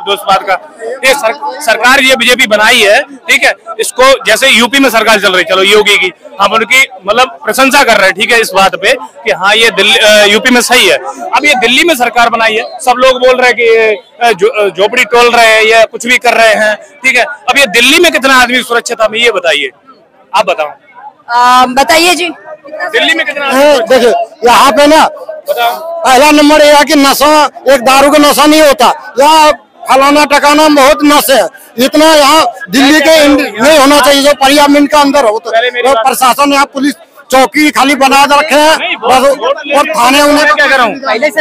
दोस्त बात का ये सरकार ये बीजेपी बनाई है, ठीक है। इसको जैसे यूपी में सरकार चल रही, चलो योगी की हम उनकी मतलब प्रशंसा कर रहे हैं, ठीक है, इस बात पे कि हाँ ये दिल्ली यूपी में सही है। अब ये दिल्ली में सरकार बनाई है, सब लोग बोल रहे हैं कि झोपड़ी टोल रहे हैं या कुछ भी कर रहे हैं, ठीक है। अब ये दिल्ली में कितना आदमी सुरक्षित है, ये बताइए, आप बताओ। बताइए जी, दिल्ली में कितना? देखिए यहाँ पे ना पहला नंबर यह है कि नशा, एक दारू का नशा नहीं होता, यहाँ फलाना टकाना बहुत नशे है, इतना यहाँ दिल्ली के नहीं होना चाहिए जो पार्लियामेंट का अंदर हो। तो प्रशासन यहाँ पुलिस चौकी खाली बना रखे हैं और थाने उन्हें क्या कर रहा हूँ,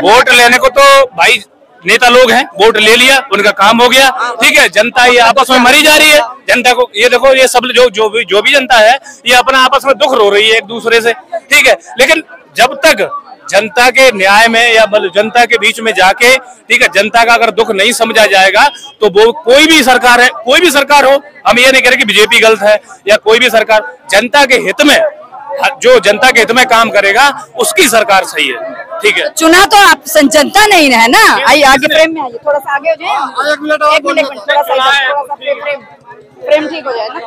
वोट लेने को तो भाई नेता लोग हैं, वोट ले लिया, उनका काम हो गया, ठीक है। जनता ये आपस में मरी जा रही है, जनता को ये देखो, ये सब जो भी जनता है ये अपना आपस में दुख रो रही है एक दूसरे से, ठीक है। लेकिन जब तक जनता के न्याय में या जनता के बीच में जाके, ठीक है, जनता का अगर दुख नहीं समझा जाएगा तो वो कोई भी सरकार है, कोई भी सरकार हो, हम ये नहीं कह रहे कि बीजेपी गलत है या कोई भी सरकार, जनता के हित में जो जनता के हित में काम करेगा उसकी सरकार सही है, ठीक है। चुना तो आप जनता नहीं है ना। आइए आगे, फ्रेम में आइए, थोड़ा सा आगे हो जाए, एक मिनट थोड़ा सा फ्रेम ठीक हो जाए ना,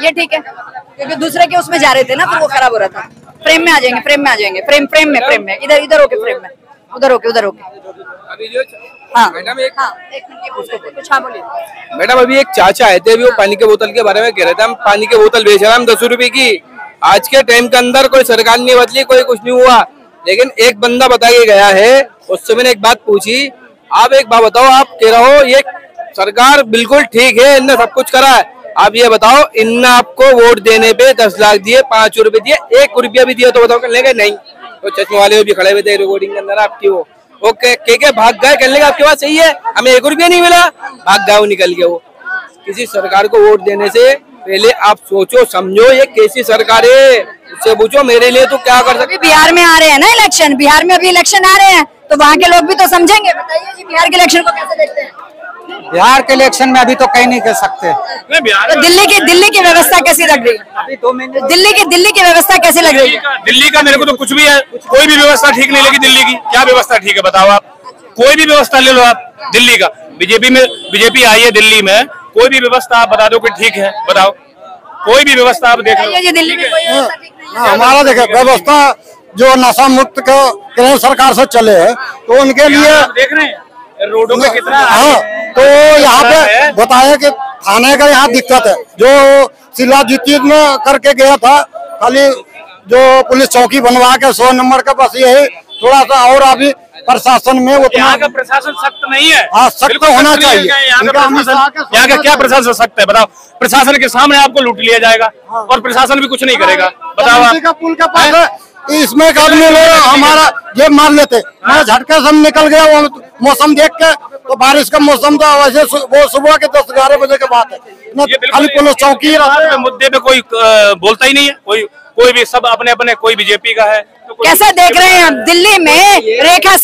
ये ठीक है, क्योंकि दूसरे के उसमें जा रहे थे ना, फिर वो खराब हो रहा था। फ्रेम में आ जाएंगे, फ्रेम में इधर होके, फ्रेम में उधर होके। अभी जो हाँ मैडम मैडम अभी एक चाचा आए थे, अभी वो पानी के बोतल के बारे में कह रहे थे, हम पानी के बोतल बेच रहे हैं 10 रुपए की। आज के टाइम के अंदर कोई सरकार नहीं बदली, कोई कुछ नहीं हुआ, लेकिन एक बंदा बता के गया है, उससे मैंने एक बात पूछी, आप एक बात बताओ, आप कह रहे हो ये सरकार बिल्कुल ठीक है, इनने सब कुछ करा है, आप ये बताओ इनने आपको वोट देने पे 10 लाख दिए, 5 रुपए दिए, 1 रुपया भी दिया तो बताओ, कहने नहीं। तो चश्मे वाले भी खड़े हुए थे रिकॉर्डिंग के अंदर आपकी, वो के भाग गए, कहने लगे आपके पास सही है, हमें 1 रुपया नहीं मिला, भाग गए, वो निकल गया। वो किसी सरकार को वोट देने से पहले आप सोचो समझो ये कैसी सरकार है, उससे पूछो मेरे लिए तो क्या कर सकते। बिहार में आ रहे हैं ना इलेक्शन, बिहार में अभी इलेक्शन आ रहे हैं, तो वहाँ के लोग भी तो समझेंगे। बताइए जी, बिहार के इलेक्शन को कैसे देखते हैं? बिहार के इलेक्शन में अभी तो कहीं नहीं कह सकते। तो दिल्ली की व्यवस्था कैसी लग रही है? अभी 2 महीने दिल्ली की व्यवस्था कैसी लग रही है? दिल्ली का मेरे को तो कुछ भी है, कोई भी व्यवस्था ठीक नहीं लगी। दिल्ली की क्या व्यवस्था ठीक है बताओ आप, कोई भी व्यवस्था ले लो आप दिल्ली का। बीजेपी आई है दिल्ली में, कोई भी व्यवस्था आप बता दो कि ठीक है, बताओ कोई भी व्यवस्था आप देख लो। दिल्ली में कोई व्यवस्था ठीक नहीं है। हमारा देखिए व्यवस्था जो नशा मुक्त केंद्र सरकार से चले है, तो उनके लिए देख रहे हैं रोडों पे कितना। हाँ, तो यहाँ पे बताया कि थाने का यहाँ दिक्कत है, जो शिलाजीत में करके गया था, खाली जो पुलिस चौकी बनवा के 100 नंबर का, बस यही थोड़ा सा, और अभी प्रशासन में उतना यहाँ का प्रशासन सख्त नहीं है। हाँ, सख्त होना चाहिए। यहाँ का क्या प्रशासन सख्त है बताओ? प्रशासन के सामने आपको लूट लिया जाएगा और प्रशासन भी कुछ नहीं करेगा, बताओ आप। पुल के पास इसमें एक आदमी लोग हमारा ये मार लेते, मैं झटके से निकल गया, वो मौसम देख के, तो बारिश का मौसम था, वैसे वो सुबह के 10-11 बजे के बाद है, खाली पुलिस चौकी मुद्दे पे कोई बोलता ही नहीं है, कोई भी, सब अपने अपने, कोई बीजेपी का है। कैसा देख रहे हैं दिल्ली में रेखा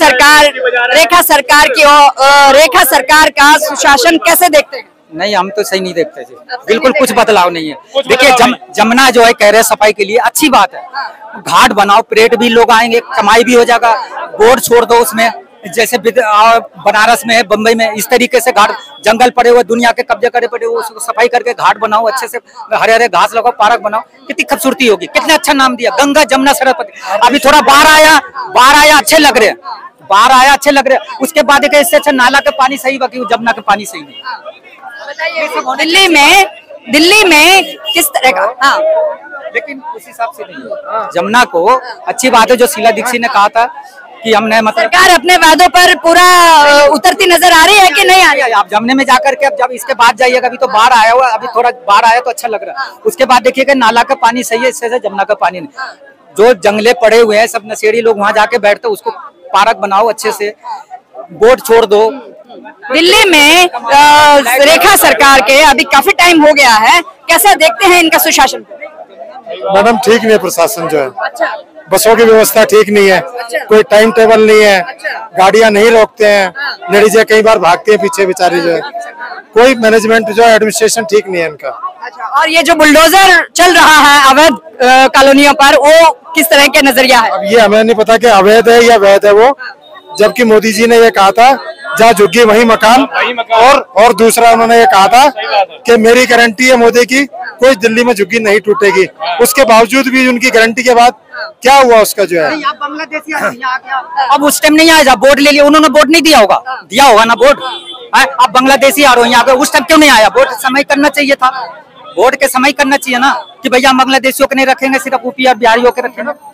सरकार का सुशासन कैसे देखते हैं? नहीं, हम तो सही नहीं देखते जी, बिल्कुल कुछ बदलाव नहीं है। देखिए जमुना जो है कह रहे सफाई के लिए, अच्छी बात है, घाट बनाओ, परेड भी लोग आएंगे, कमाई भी हो जाएगा, बोर्ड छोड़ दो उसमें, जैसे बनारस में है, बम्बई में, इस तरीके से घाट, जंगल पड़े हुए, दुनिया के कब्जे करे पड़े हुए, उसको सफाई करके घाट बनाओ, अच्छे से हरे हरे घास लगाओ, पार्क बनाओ, कितनी खूबसूरती होगी। कितना अच्छा नाम दिया, गंगा जमुना सरस्वती। अभी थोड़ा बाढ़ आया अच्छे लग रहे हैं, उसके बाद इससे अच्छा नाला का पानी सही, बाकी जमुना का पानी सही नहीं। दिल्ली में किस तरह का? हाँ, लेकिन उस हिसाब से नहीं। जमुना को अच्छी बात है जो शीला दीक्षित ने कहा था कि हमने मतलब सरकार अपने वादों पर पूरा उतरती नजर आ रही है कि नहीं आ रही है? आप जमुने में जाकर के, अब जब इसके बाद जाइएगा, अभी तो बाढ़ आया हुआ, अभी थोड़ा बाढ़ आया तो अच्छा लग रहा है, उसके बाद देखिएगा नाला का पानी सही है, इससे जमुना का पानी नहीं। जो जंगले पड़े हुए हैं, सब नशेड़ी लोग वहाँ जाके बैठते, उसको पार्क बनाओ अच्छे से, बोर्ड छोड़ दो। दिल्ली में रेखा सरकार के अभी काफी टाइम हो गया है, कैसा देखते हैं इनका सुशासन? मैडम ठीक नहीं है प्रशासन जो है। अच्छा, बसों की व्यवस्था ठीक नहीं है, कोई टाइम टेबल नहीं है, गाड़ियां नहीं रोकते हैं, लेडीजें कई बार भागती है पीछे बेचारी जो है, कोई मैनेजमेंट जो एडमिनिस्ट्रेशन ठीक नहीं है इनका। अच्छा, और ये जो बुलडोजर चल रहा है अवैध कॉलोनियों पर, वो किस तरह के नजरिया है? अब ये हमें नहीं पता कि अवैध है या वैध है वो, जबकि मोदी जी ने ये कहा था जहाँ झुग्गी वही मकान। और दूसरा उन्होंने ये कहा था कि मेरी गारंटी है मोदी की, कोई दिल्ली में झुग्गी नहीं टूटेगी। उसके बावजूद भी उनकी गारंटी के बाद क्या हुआ उसका जो है। अब उस टाइम नहीं आया जब वोट ले लिया उन्होंने, वोट नहीं दिया होगा ना वोट। अब बांग्लादेशी आ रहे हो यहाँ पे, उस टाइम क्यों नहीं आया? वोट समय करना चाहिए था, वोट के समय करना चाहिए ना कि भैया बांग्लादेशियों को नहीं रखेंगे, सिर्फ यूपी और बिहारियों के रखेंगे।